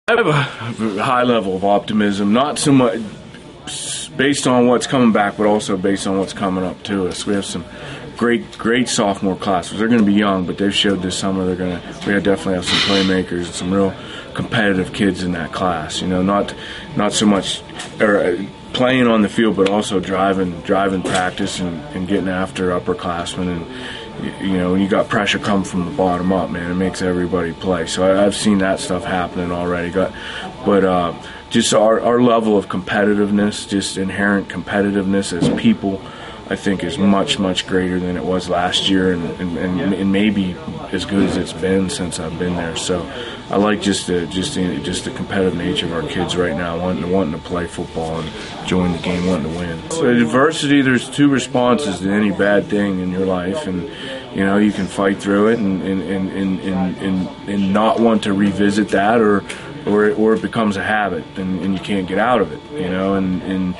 I have a high level of optimism, not so much based on what's coming back, but also based on what's coming up to us. We have some great sophomore classes. They're going to be young, but they've showed this summer we definitely have some playmakers and some real competitive kids in that class. You know, not so much playing on the field, but also driving practice and getting after upperclassmen. And you know, when you got pressure come from the bottom up, man, it makes everybody play. So I've seen that stuff happening already. But just our level of competitiveness, just inherent competitiveness as people, I think is much greater than it was last year, and maybe as good as it's been since I've been there. So I like just the competitive nature of our kids right now, wanting to play football and join the game, wanting to win. So adversity, there's two responses to any bad thing in your life, and you know, you can fight through it and not want to revisit that, or it becomes a habit and you can't get out of it. You know, and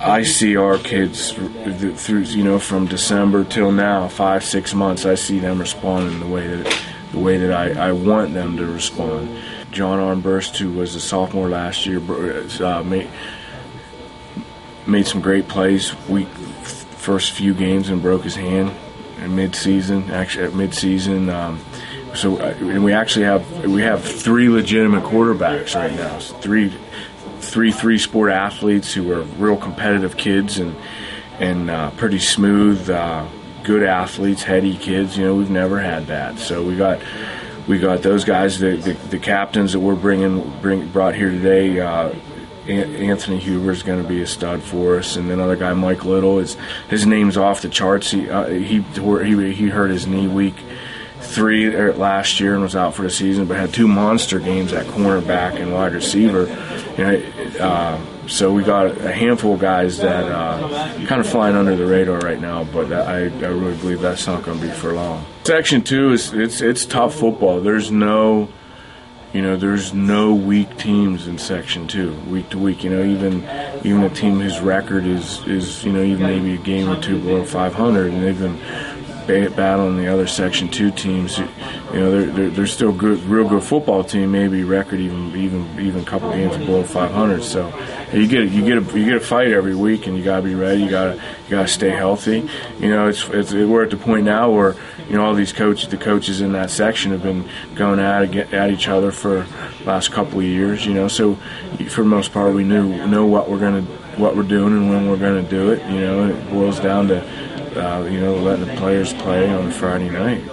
I see our kids through, you know, from December till now, 5-6 months. I see them responding the way that I want them to respond. John Armburst, who was a sophomore last year, made some great plays. First few games and broke his hand in mid-season. And we have three legitimate quarterbacks right now. So three sport athletes who are real competitive kids and pretty smooth, good athletes, heady kids. You know, we've never had that. So we got those guys, the captains that we're brought here today. Anthony Huber is going to be a stud for us, and then another guy, Mike Little, his name's off the charts. He hurt his knee week 3 last year and was out for the season, but had 2 monster games at cornerback and wide receiver. You know, so we got a handful of guys that kind of flying under the radar right now, but I really believe that's not going to be for long. Section 2 it's tough football. There's no weak teams in Section 2, week to week. You know, even a team whose record is you know, even maybe a game or two below 500, and they've been battling the other Section 2 teams. You know, they're still good, real good football team. Maybe record even a couple games below 500. So you get a fight every week, and you gotta be ready. You gotta stay healthy. You know, we're at the point now where, you know, all these the coaches in that section have been going at each other for the last couple of years. You know, so for the most part, we know what we're doing and when we're gonna do it. You know, and it boils down to you know, letting the players play on Friday night.